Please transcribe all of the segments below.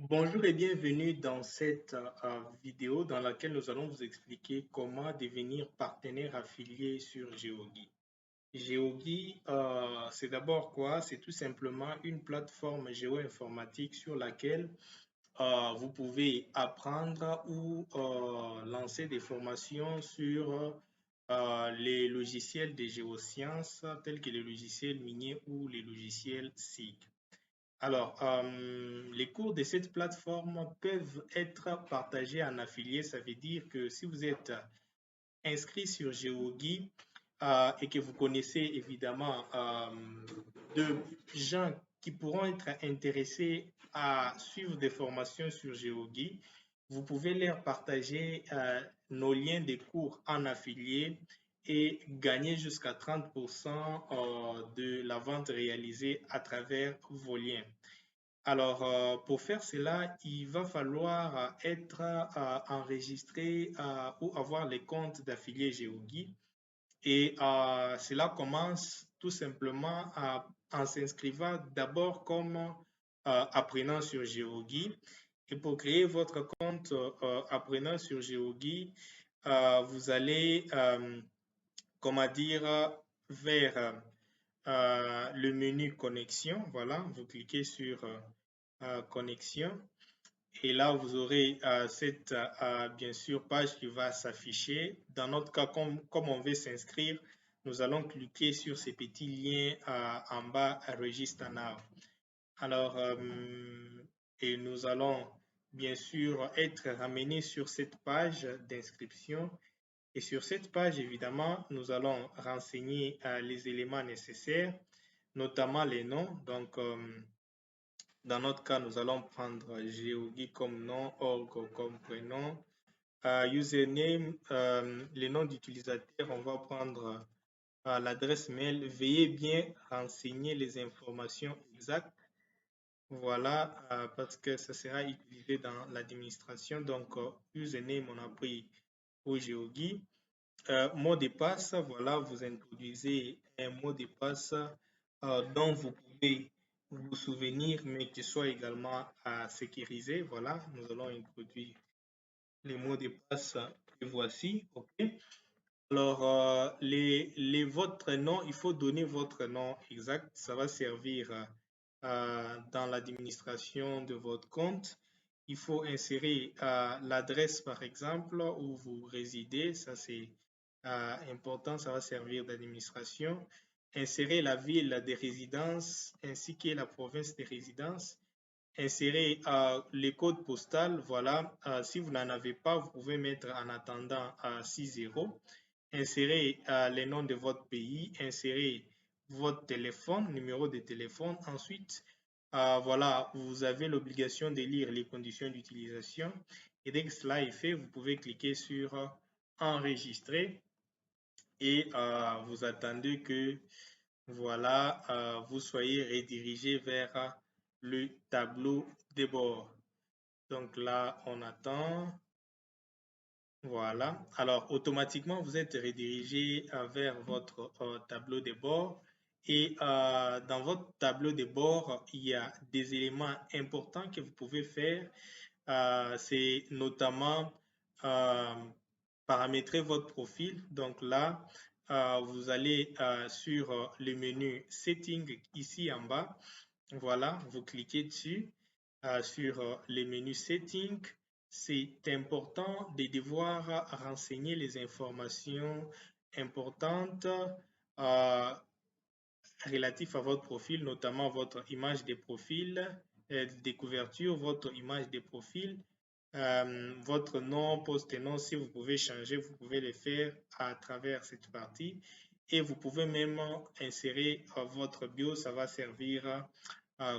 Bonjour et bienvenue dans cette vidéo dans laquelle nous allons vous expliquer comment devenir partenaire affilié sur Geogi. Geogi, c'est d'abord quoi? C'est tout simplement une plateforme géo-informatique sur laquelle vous pouvez apprendre ou lancer des formations sur les logiciels des géosciences tels que les logiciels miniers ou les logiciels SIG. Alors, les cours de cette plateforme peuvent être partagés en affiliés. Ça veut dire que si vous êtes inscrit sur GeoGui et que vous connaissez évidemment de gens qui pourront être intéressés à suivre des formations sur GeoGui, vous pouvez leur partager nos liens des cours en affilié et gagner jusqu'à 30% de la vente réalisée à travers vos liens. Alors, pour faire cela, il va falloir être enregistré ou avoir les comptes d'affiliés GeoGui. Et cela commence tout simplement en s'inscrivant d'abord comme apprenant sur GeoGui. Et pour créer votre compte apprenant sur GeoGui, vous allez, comment dire, vers le menu connexion. Voilà, vous cliquez sur connexion. Et là, vous aurez cette, bien sûr, page qui va s'afficher. Dans notre cas, comme on veut s'inscrire, nous allons cliquer sur ces petits liens en bas, Register Now. Alors, et nous allons bien sûr être ramenés sur cette page d'inscription. Et sur cette page, évidemment, nous allons renseigner les éléments nécessaires, notamment les noms. Donc, dans notre cas, nous allons prendre Geogi comme nom, org comme prénom, username, les noms d'utilisateurs, on va prendre l'adresse mail. Veuillez bien renseigner les informations exactes. Voilà, parce que ça sera utilisé dans l'administration. Donc, username, on a pris pour Geogi. Mot de passe, voilà, vous introduisez un mot de passe dont vous pouvez vous souvenir, mais qui soit également sécurisé. Voilà, nous allons introduire les mots de passe que voici. OK. Alors, votre nom, il faut donner votre nom exact. Ça va servir dans l'administration de votre compte. Il faut insérer l'adresse, par exemple, où vous résidez. Ça, c'est important. Ça va servir d'administration. Insérer la ville de résidence ainsi que la province de résidence. Insérer les codes postaux. Voilà. Si vous n'en avez pas, vous pouvez mettre en attendant 60. Insérez les noms de votre pays, insérez votre téléphone, numéro de téléphone. Ensuite, voilà, vous avez l'obligation de lire les conditions d'utilisation. Et dès que cela est fait, vous pouvez cliquer sur enregistrer et vous attendez que voilà, vous soyez redirigé vers le tableau de bord. Donc là, on attend. Voilà. Alors, automatiquement, vous êtes redirigé vers votre tableau de bord. Et dans votre tableau de bord, il y a des éléments importants que vous pouvez faire. C'est notamment euh, paramétrer votre profil. Donc là, vous allez sur le menu Settings ici en bas. Voilà, vous cliquez dessus sur le menu Settings. C'est important de devoir renseigner les informations importantes euh, relatives à votre profil, notamment votre image de profil, de couverture, votre image de profil, votre nom, poste et nom. Si vous pouvez changer, vous pouvez le faire à travers cette partie. Et vous pouvez même insérer votre bio, ça va servir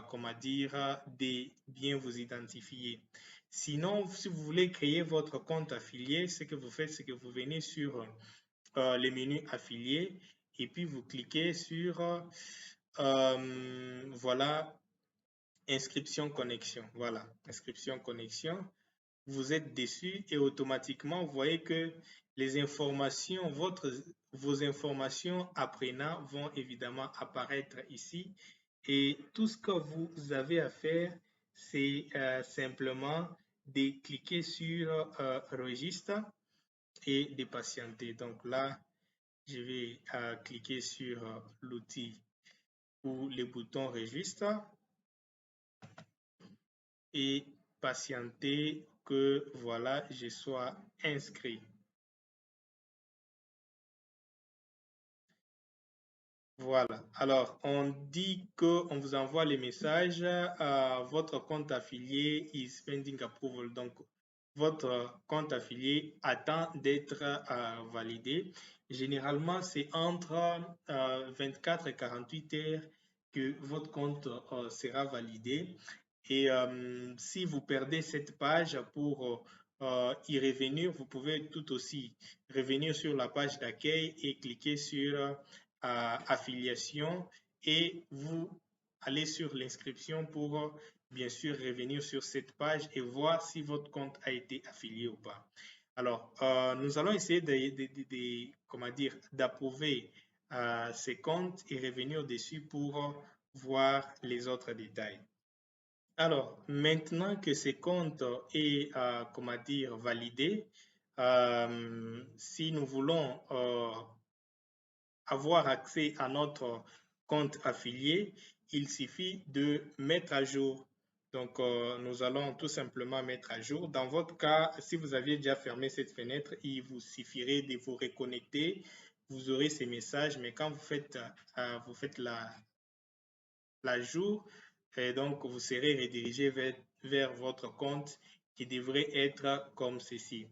comment dire, de bien vous identifier. Sinon, si vous voulez créer votre compte affilié, ce que vous faites, c'est que vous venez sur le menu affilié et puis vous cliquez sur voilà, inscription connexion. Voilà, inscription connexion. Vous êtes dessus et automatiquement, vous voyez que les informations, vos informations apprenant vont évidemment apparaître ici. Et tout ce que vous avez à faire, c'est simplement de cliquer sur registre et de patienter. Donc là, je vais cliquer sur l'outil ou le bouton registre et patienter que voilà, je sois inscrit. Voilà. Alors, on dit qu'on vous envoie les messages. Votre compte affilié is pending approval. Donc, votre compte affilié attend d'être validé. Généralement, c'est entre 24 et 48 heures que votre compte sera validé. Et si vous perdez cette page pour y revenir, vous pouvez tout aussi revenir sur la page d'accueil et cliquer sur affiliation et vous allez sur l'inscription pour bien sûr revenir sur cette page et voir si votre compte a été affilié ou pas. Alors, nous allons essayer comment dire, d'approuver ces comptes et revenir dessus pour voir les autres détails. Alors, maintenant que ce compte est, comment dire, validé, si nous voulons avoir accès à notre compte affilié, il suffit de mettre à jour. Donc, nous allons tout simplement mettre à jour. Dans votre cas, si vous aviez déjà fermé cette fenêtre, il vous suffirait de vous reconnecter. Vous aurez ces messages, mais quand vous faites l'ajout, et donc vous serez redirigé vers votre compte qui devrait être comme ceci.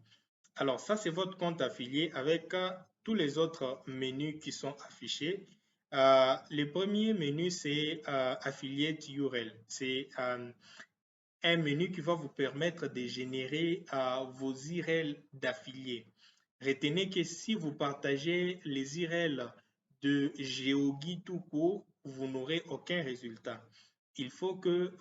Alors, ça, c'est votre compte affilié avec tous les autres menus qui sont affichés. Le premier menu, c'est Affiliate URL. C'est un menu qui va vous permettre de générer vos URL d'affiliés. Retenez que si vous partagez les URL de GeoGui tout court, vous n'aurez aucun résultat. Il faut que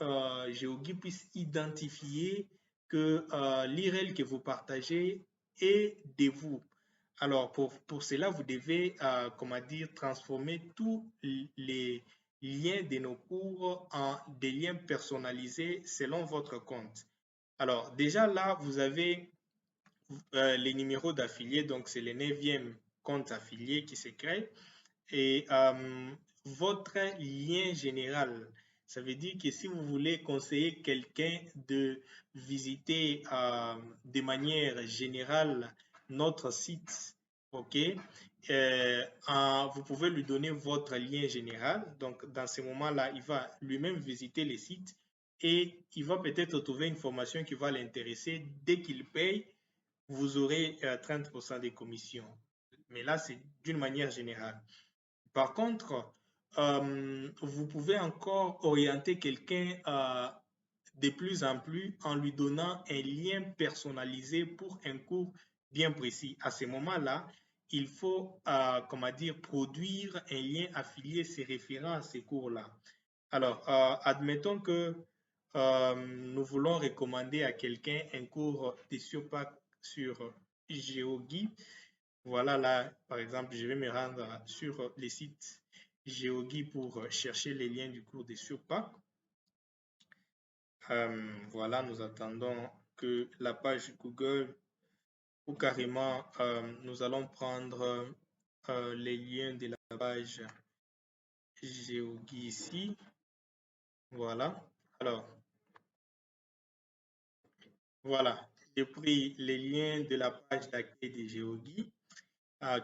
GeoGui puisse identifier que l'URL que vous partagez est de vous. Alors, pour cela, vous devez, comment dire, transformer tous les liens de nos cours en des liens personnalisés selon votre compte. Alors, déjà là, vous avez les numéros d'affiliés, donc c'est le 9e compte affilié qui se crée. Et votre lien général, ça veut dire que si vous voulez conseiller quelqu'un de visiter de manière générale notre site, ok, vous pouvez lui donner votre lien général. Donc, dans ce moment-là, il va lui-même visiter les sites et il va peut-être trouver une formation qui va l'intéresser. Dès qu'il paye, vous aurez 30% des commissions. Mais là, c'est d'une manière générale. Par contre, vous pouvez encore orienter quelqu'un de plus en plus en lui donnant un lien personnalisé pour un cours bien précis. À ce moment-là, il faut, comment dire, produire un lien affilié se référant à ces cours-là. Alors, admettons que nous voulons recommander à quelqu'un un cours de surpack sur GeoGui. Voilà, là, par exemple, je vais me rendre sur les sites GeoGui pour chercher les liens du cours de surpack. Voilà, nous attendons que la page Google ou carrément nous allons prendre les liens de la page GeoGui ici. Voilà. Alors, voilà, j'ai pris les liens de la page d'accueil de GeoGui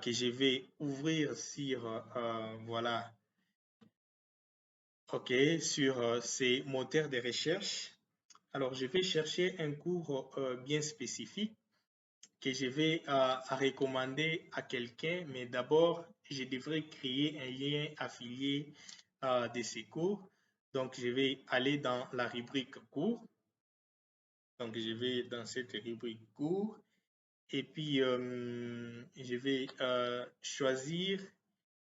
que je vais ouvrir sur, voilà, ok, sur ces moteurs de recherche. Alors, je vais chercher un cours bien spécifique que je vais recommander à quelqu'un, mais d'abord, je devrais créer un lien affilié de ces cours. Donc, je vais aller dans la rubrique cours. Donc, je vais dans cette rubrique cours et puis je vais choisir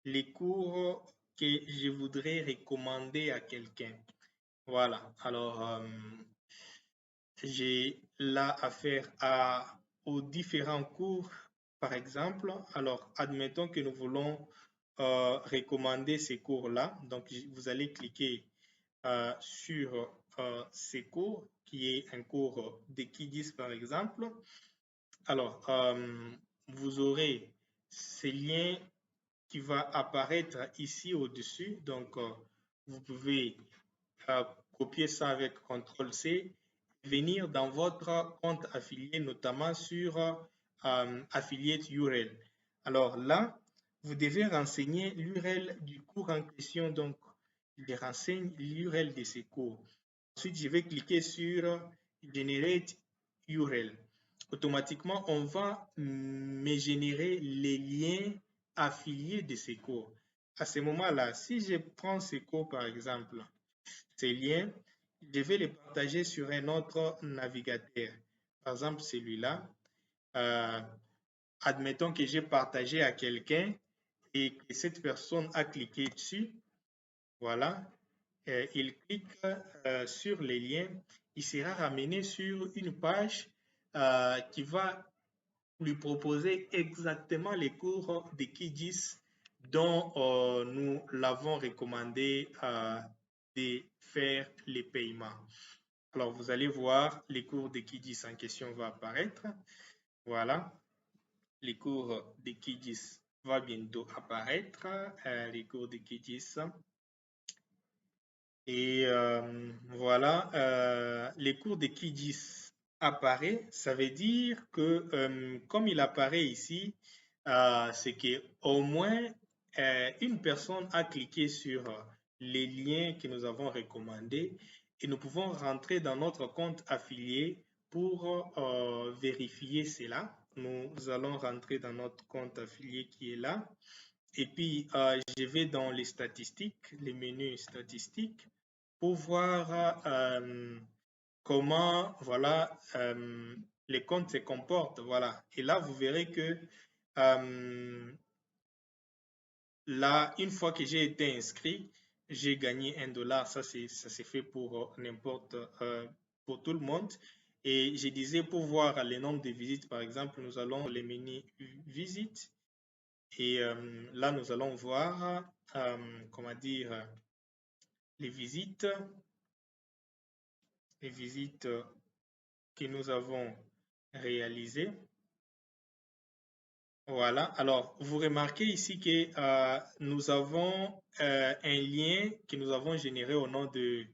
les cours que je voudrais recommander à quelqu'un. Voilà, alors j'ai là affaire aux différents cours, par exemple. Alors, admettons que nous voulons recommander ces cours-là. Donc, vous allez cliquer sur ces cours, qui est un cours de Kidis par exemple. Alors, vous aurez ces liens qui va apparaître ici au-dessus. Donc, vous pouvez copier ça avec CTRL-C, venir dans votre compte affilié, notamment sur Affiliate URL. Alors là, vous devez renseigner l'URL du cours en question. Donc, il renseigne l'URL de ces cours. Ensuite, je vais cliquer sur Generate URL. Automatiquement, on va me générer les liens affiliés de ces cours. À ce moment-là, si je prends ces cours, par exemple, ces liens, je vais les partager sur un autre navigateur. Par exemple, celui-là. Admettons que j'ai partagé à quelqu'un et que cette personne a cliqué dessus. Voilà. Il clique sur les liens. Il sera ramené sur une page qui va lui proposer exactement les cours de Kidis dont nous l'avons recommandé de faire les paiements. Alors, vous allez voir, les cours de Kidis en question vont apparaître. Voilà, les cours de Kidis vont bientôt apparaître, les cours de Kidis. Et voilà, les cours de Kidis apparaît, ça veut dire que comme il apparaît ici, c'est qu'au moins une personne a cliqué sur les liens que nous avons recommandés et nous pouvons rentrer dans notre compte affilié pour vérifier cela. Nous allons rentrer dans notre compte affilié qui est là. Et puis, je vais dans les statistiques, les menus statistiques, pour voir comment voilà, les comptes se comportent. Voilà. Et là, vous verrez que là, une fois que j'ai été inscrit, j'ai gagné $1. Ça c'est fait pour n'importe, pour tout le monde. Et je disais, pour voir le nombre de visites, par exemple, nous allons les menus visites. Et là, nous allons voir, comment dire, les visites que nous avons réalisées. Voilà, alors vous remarquez ici que nous avons un lien que nous avons généré au nom de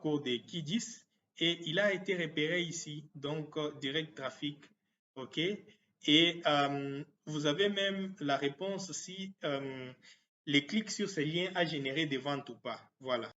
cours de Kidis et il a été repéré ici, donc direct trafic, ok. Et vous avez même la réponse si les clics sur ce lien a généré des ventes ou pas, voilà.